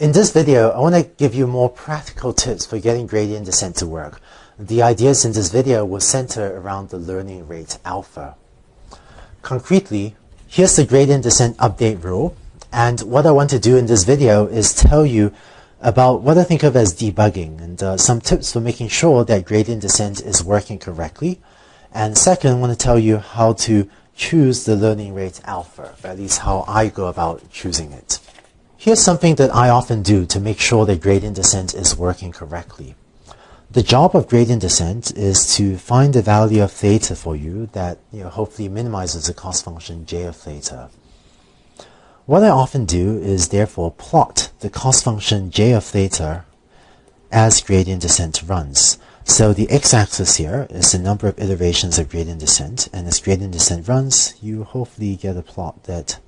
In this video, I want to give you more practical tips for getting gradient descent to work. The ideas in this video will center around the learning rate alpha. Concretely, here's the gradient descent update rule, and what I want to do in this video is tell you about what I think of as debugging and some tips for making sure that gradient descent is working correctly. And second, I want to tell you how to choose the learning rate alpha, or at least how I go about choosing it. Here's something that I often do to make sure that gradient descent is working correctly. The job of gradient descent is to find the value of theta for you that hopefully minimizes the cost function j of theta. What I often do is therefore plot the cost function j of theta as gradient descent runs. So the x-axis here is the number of iterations of gradient descent, and as gradient descent runs, you hopefully get a plot that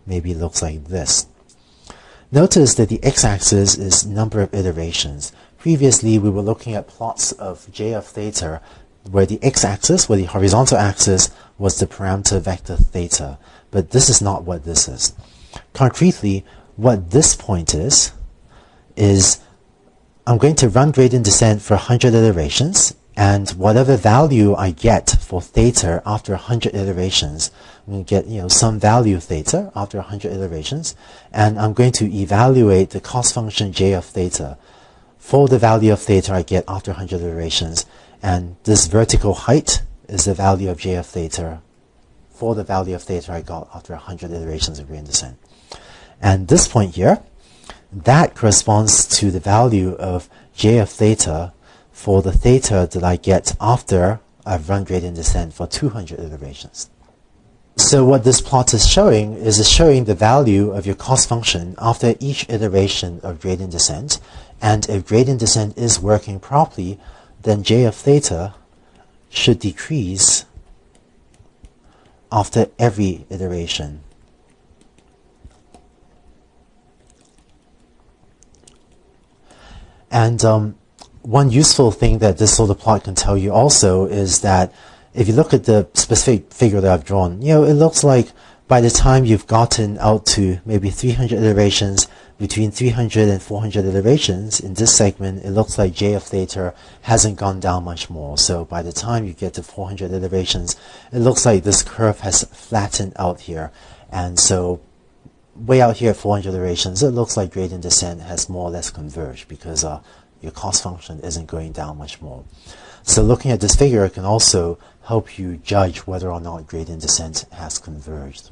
maybe looks like this. Notice that the x-axis is number of iterations. Previously, we were looking at plots of j of theta where the x-axis, where the horizontal axis, was the parameter vector theta. But this is not what this is. Concretely, what this point is I'm going to run gradient descent for 100 iterations, and whatever value I get for theta after 100 iterations, I'm going to get some value of theta after 100 iterations, and I'm going to evaluate the cost function j of theta for the value of theta I get after 100 iterations, and this vertical height is the value of j of theta for the value of theta I got after 100 iterations of gradient descent. And this point here, that corresponds to the value of j of theta for the theta that I get after I've run gradient descent for 200 iterations. So what this plot is showing the value of your cost function after each iteration of gradient descent, and if gradient descent is working properly, then j of theta should decrease after every iteration. And one useful thing that this sort of plot can tell you also is that if you look at the specific figure that I've drawn, it looks like by the time you've gotten out to maybe 300 iterations, between 300 and 400 iterations in this segment, it looks like j of theta hasn't gone down much more. So by the time you get to 400 iterations, it looks like this curve has flattened out here. And so way out here at 400 iterations, it looks like gradient descent has more or less converged because your cost function isn't going down much more. So looking at this figure can also help you judge whether or not gradient descent has converged.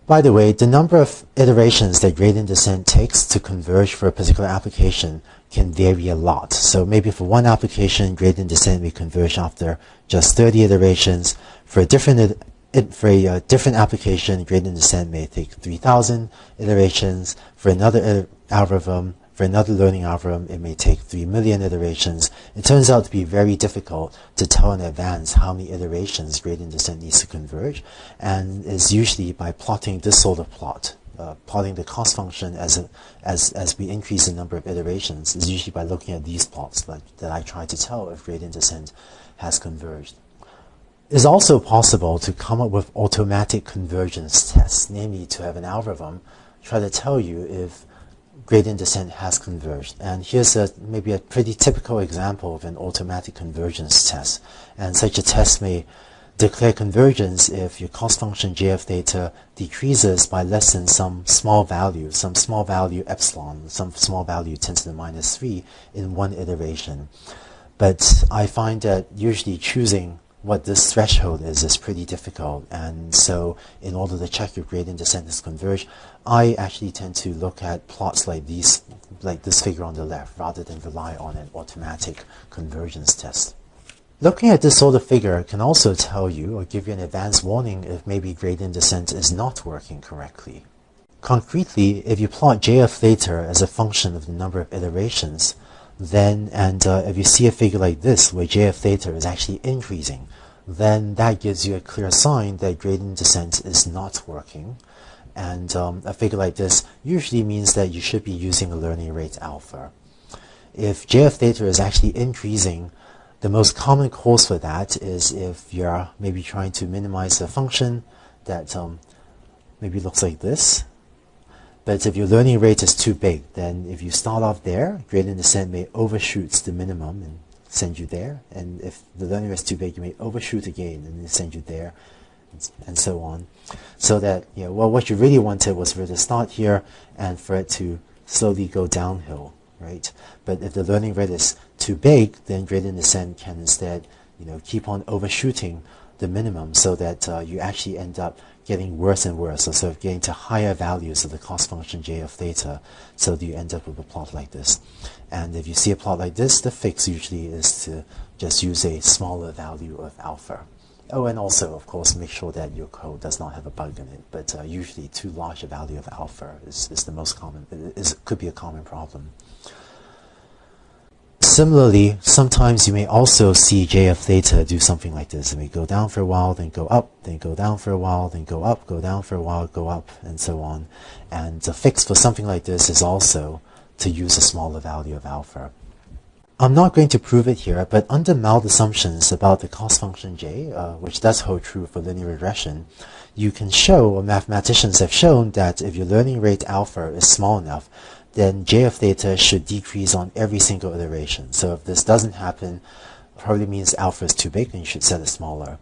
By the way, the number of iterations that gradient descent takes to converge for a particular application can vary a lot. So maybe for one application, gradient descent may converge after just 30 iterations. For a different application, gradient descent may take 3,000 iterations. For another algorithm, for another learning algorithm, it may take 3 million iterations. It turns out to be very difficult to tell in advance how many iterations gradient descent needs to converge, and is usually by plotting this sort of plot. Plotting the cost function as we increase the number of iterations is usually by looking at these plots that I try to tell if gradient descent has converged. It's also possible to come up with automatic convergence tests, namely to have an algorithm try to tell you if gradient descent has converged. And here's maybe a pretty typical example of an automatic convergence test. And such a test may declare convergence if your cost function j of theta decreases by less than some small value epsilon, some small value 10 to the minus 3 in one iteration. But I find that usually choosing what this threshold is pretty difficult, and so in order to check if gradient descent is converged, I actually tend to look at plots like these, like this figure on the left, rather than rely on an automatic convergence test. Looking at this sort of figure can also tell you or give you an advance warning if maybe gradient descent is not working correctly. Concretely, if you plot j of theta as a function of the number of iterations, then, if you see a figure like this where j of theta is actually increasing, then that gives you a clear sign that gradient descent is not working. And a figure like this usually means that you should be using a learning rate alpha. If j of theta is actually increasing, the most common cause for that is if you're maybe trying to minimize a function that maybe looks like this. But if your learning rate is too big, then if you start off there, gradient descent may overshoot the minimum and send you there. And if the learning rate is too big, you may overshoot again and then send you there, and so on. So that, well, what you really wanted was for it to start here and for it to slowly go downhill, right? But if the learning rate is too big, then gradient descent can instead, keep on overshooting the minimum, so that you actually end up getting worse and worse, so sort of getting to higher values of the cost function j of theta, so that you end up with a plot like this. And if you see a plot like this, the fix usually is to just use a smaller value of alpha. Oh, and also, of course, make sure that your code does not have a bug in it, but usually too large a value of alpha is the most common, could be a common problem. Similarly, sometimes you may also see j of theta do something like this. It may go down for a while, then go up, then go down for a while, then go up, go down for a while, go up, and so on. And the fix for something like this is also to use a smaller value of alpha. I'm not going to prove it here, but under mild assumptions about the cost function j, which does hold true for linear regression, you can show, or mathematicians have shown, that if your learning rate alpha is small enough, then j of theta should decrease on every single iteration. So if this doesn't happen, it probably means alpha is too big and you should set it smaller.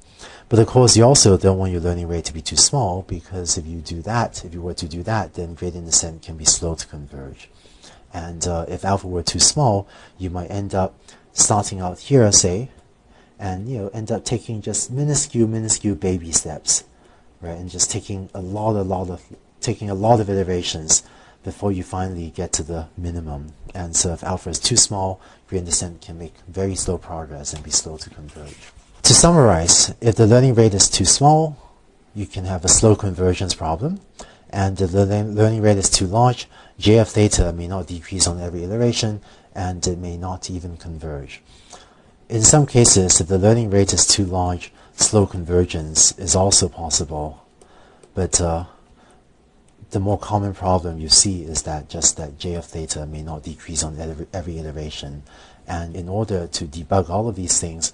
But of course, you also don't want your learning rate to be too small, because if you were to do that, then gradient descent can be slow to converge. And if alpha were too small, you might end up starting out here, say, and end up taking just minuscule baby steps, right? And just taking a lot of iterations before you finally get to the minimum. And so if alpha is too small, gradient descent can make very slow progress and be slow to converge. To summarize, if the learning rate is too small, you can have a slow convergence problem. And if the learning rate is too large, j of theta may not decrease on every iteration, and it may not even converge. In some cases, if the learning rate is too large, slow convergence is also possible. But the more common problem you see is that j of theta may not decrease on every iteration. And in order to debug all of these things,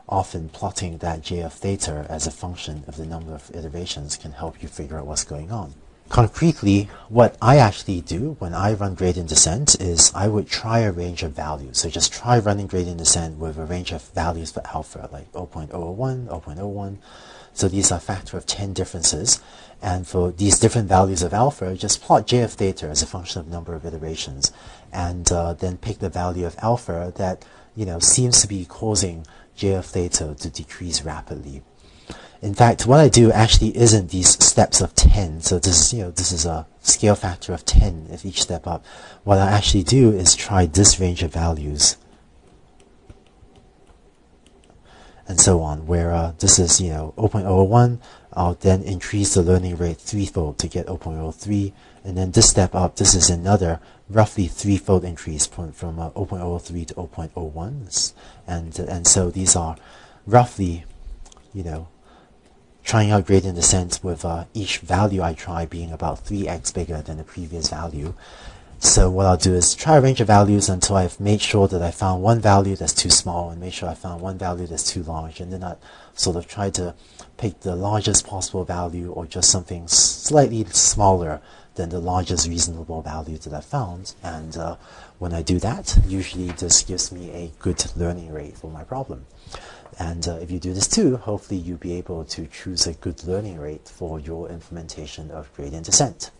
often plotting that j of theta as a function of the number of iterations can help you figure out what's going on. Concretely, what I actually do when I run gradient descent is I would try a range of values. So just try running gradient descent with a range of values for alpha, like 0.001, 0.01. So these are a factor of 10 differences. And for these different values of alpha, just plot j of theta as a function of number of iterations. And then pick the value of alpha that seems to be causing j of theta to decrease rapidly. In fact, what I do actually isn't these steps of 10. So this is a scale factor of 10 if each step up. What I actually do is try this range of values, and so on, where this is 0.01. I'll then increase the learning rate threefold to get 0.03, and then this step up, this is another roughly threefold increase from 0.03 to 0.01, and so these are roughly trying out gradient descent with each value I try being about 3x bigger than the previous value. So what I'll do is try a range of values until I've made sure that I found one value that's too small and make sure I found one value that's too large, and then I sort of try to pick the largest possible value or just something slightly smaller than the largest reasonable value that I found. And when I do that, usually this gives me a good learning rate for my problem. And if you do this too, hopefully you'll be able to choose a good learning rate for your implementation of gradient descent.